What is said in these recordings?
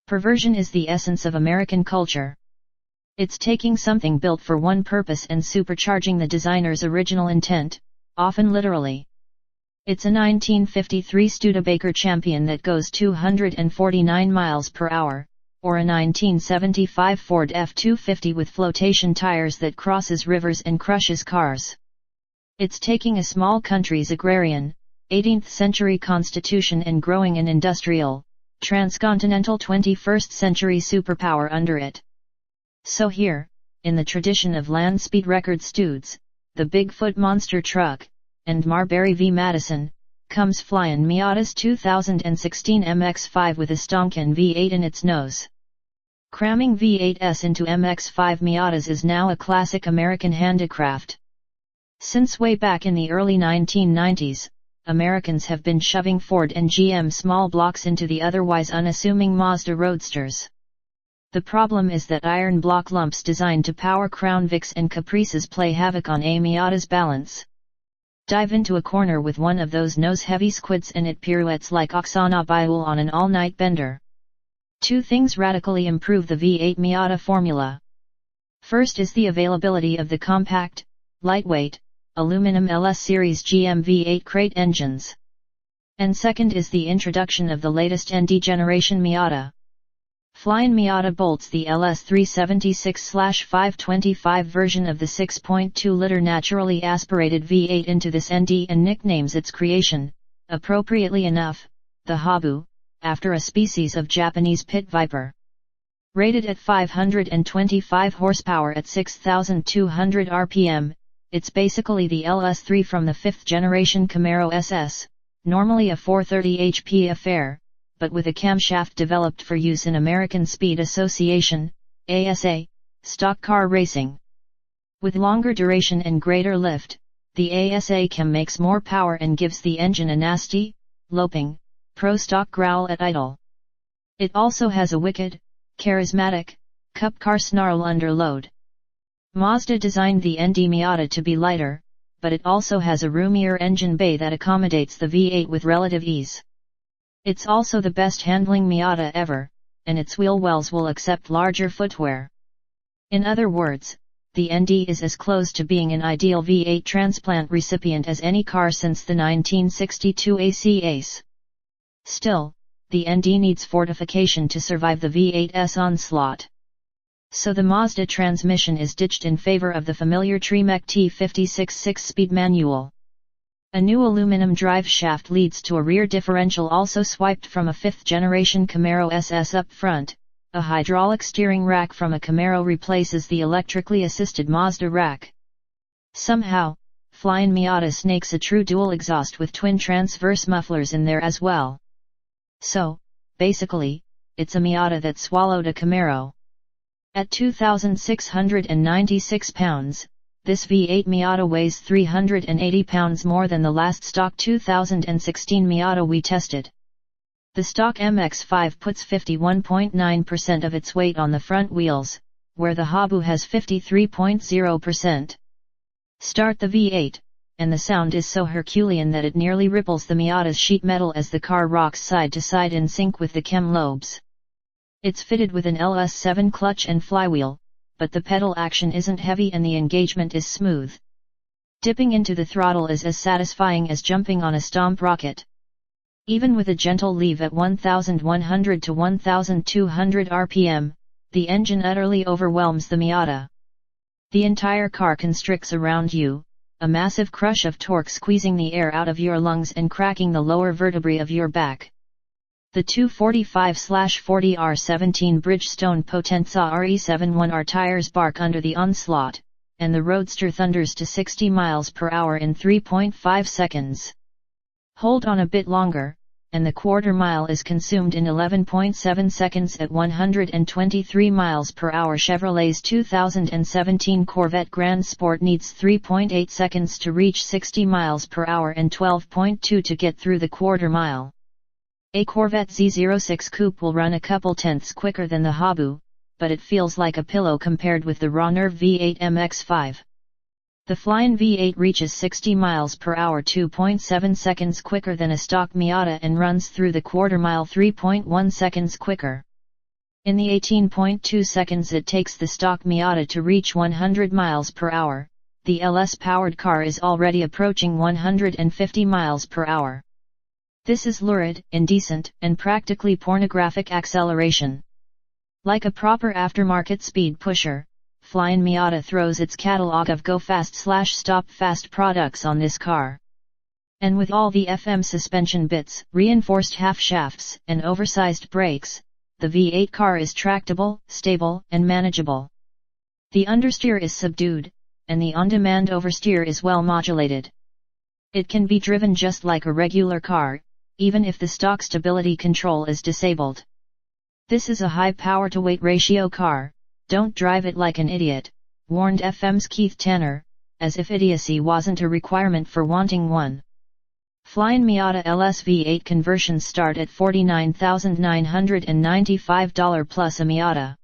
Perversion is the essence of American culture. It's taking something built for one purpose and supercharging the designer's original intent, often literally. It's a 1953 Studebaker Champion that goes 249 miles per hour, or a 1975 Ford F-250 with flotation tires that crosses rivers and crushes cars. It's taking a small country's agrarian, 18th-century constitution and growing an industrial, transcontinental 21st-century superpower under it. So here, in the tradition of land speed record studs, the Bigfoot monster truck, and Marbury v. Madison, comes Flyin Miata's 2016 Mx-5 with a stonkin' V-8 in its nose. Cramming V8s into Mx-5 Miatas is now a classic American handicraft. Since way back in the early 1990s, Americans have been shoving Ford and GM small blocks into the otherwise unassuming Mazda roadsters. The problem is that iron block lumps designed to power Crown Vics and Caprices play havoc on a Miata's balance. Dive into a corner with one of those nose-heavy squids and it pirouettes like Oksana Bayul on an all-night bender. Two things radically improve the V8 Miata formula. First is the availability of the compact, lightweight, aluminum LS Series GM V8 crate engines. And second is the introduction of the latest ND generation Miata. Flyin Miata bolts the LS 376/525 version of the 6.2-liter naturally aspirated V8 into this ND and nicknames its creation, appropriately enough, the Habu, after a species of Japanese pit viper. Rated at 525 horsepower at 6,200 rpm, it's basically the LS3 from the 5th generation Camaro SS, normally a 430 HP affair, but with a camshaft developed for use in American Speed Association, ASA, stock car racing. With longer duration and greater lift, the ASA cam makes more power and gives the engine a nasty, loping, pro-stock growl at idle. It also has a wicked, charismatic, cup car snarl under load. Mazda designed the ND Miata to be lighter, but it also has a roomier engine bay that accommodates the V8 with relative ease. It's also the best handling Miata ever, and its wheel wells will accept larger footwear. In other words, the ND is as close to being an ideal V8 transplant recipient as any car since the 1962 AC Ace. Still, the ND needs fortification to survive the V8's onslaught. So the Mazda transmission is ditched in favor of the familiar Tremec T56 6-speed manual. A new aluminum drive shaft leads to a rear differential also swiped from a 5th-generation Camaro SS up front. A hydraulic steering rack from a Camaro replaces the electrically assisted Mazda rack. Somehow, Flyin Miata snakes a true dual exhaust with twin transverse mufflers in there as well. So, basically, it's a Miata that swallowed a Camaro. At 2,696 pounds, this V8 Miata weighs 380 pounds more than the last stock 2016 Miata we tested. The stock Mx-5 puts 51.9% of its weight on the front wheels, where the Habu has 53.0%. Start the V8, and the sound is so Herculean that it nearly ripples the Miata's sheet metal as the car rocks side to side in sync with the cam lobes. It's fitted with an LS7 clutch and flywheel, but the pedal action isn't heavy and the engagement is smooth. Dipping into the throttle is as satisfying as jumping on a stomp rocket. Even with a gentle leave at 1,100 to 1,200 rpm, the engine utterly overwhelms the Miata. The entire car constricts around you, a massive crush of torque squeezing the air out of your lungs and cracking the lower vertebrae of your back. The 245/40 R17 Bridgestone Potenza RE71R tires bark under the onslaught, and the Roadster thunders to 60 miles per hour in 3.5 seconds. Hold on a bit longer, and the quarter mile is consumed in 11.7 seconds at 123 miles per hour. Chevrolet's 2017 Corvette Grand Sport needs 3.8 seconds to reach 60 miles per hour and 12.2 to get through the quarter mile. A Corvette Z06 Coupe will run a couple tenths quicker than the Habu, but it feels like a pillow compared with the raw nerve V8 Mx-5. The Flyin V8 reaches 60 miles per hour 2.7 seconds quicker than a stock Miata and runs through the quarter mile 3.1 seconds quicker. In the 18.2 seconds it takes the stock Miata to reach 100 miles per hour, the LS-powered car is already approaching 150 miles per hour. This is lurid, indecent, and practically pornographic acceleration. Like a proper aftermarket speed pusher, Flyin Miata throws its catalog of go fast/stop fast products on this car. And with all the FM suspension bits, reinforced half shafts, and oversized brakes, the V8 car is tractable, stable, and manageable. The understeer is subdued, and the on-demand oversteer is well modulated. It can be driven just like a regular car, even if the stock stability control is disabled. This is a high power-to-weight ratio car, don't drive it like an idiot, warned FM's Keith Tanner, as if idiocy wasn't a requirement for wanting one. Flyin Miata LS V8 conversions start at $49,995 plus a Miata.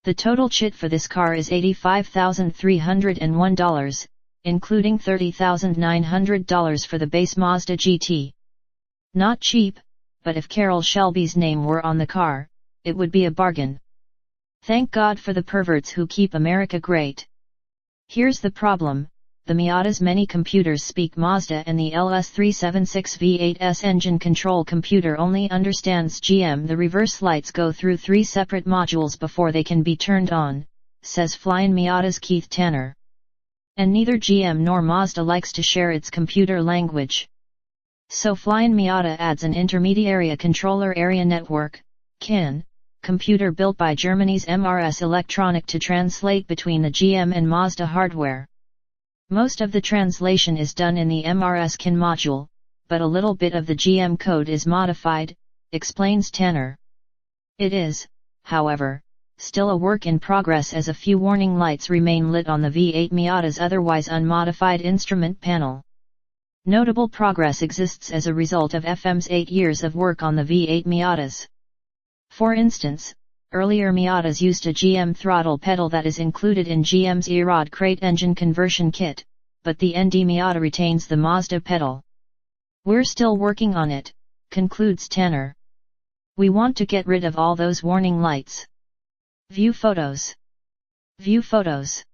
The total chit for this car is $85,301, including $30,900 for the base Mazda GT. Not cheap, but if Carroll Shelby's name were on the car, it would be a bargain. Thank God for the perverts who keep America great. Here's the problem. The Miata's many computers speak Mazda and the LS376 V8's engine control computer only understands GM. The reverse lights go through 3 separate modules before they can be turned on, says Flyin Miata's Keith Tanner. And neither GM nor Mazda likes to share its computer language. So Flyin Miata adds an intermediary controller area network, CAN, computer built by Germany's MRS Electronic to translate between the GM and Mazda hardware. Most of the translation is done in the MRS CAN module, but a little bit of the GM code is modified, explains Tanner. It is, however, still a work in progress as a few warning lights remain lit on the V8 Miata's otherwise unmodified instrument panel. Notable progress exists as a result of FM's 8 years of work on the V8 Miatas. For instance, earlier Miatas used a GM throttle pedal that is included in GM's Erod crate engine conversion kit, but the ND Miata retains the Mazda pedal. We're still working on it, concludes Tanner. We want to get rid of all those warning lights. View photos. View photos.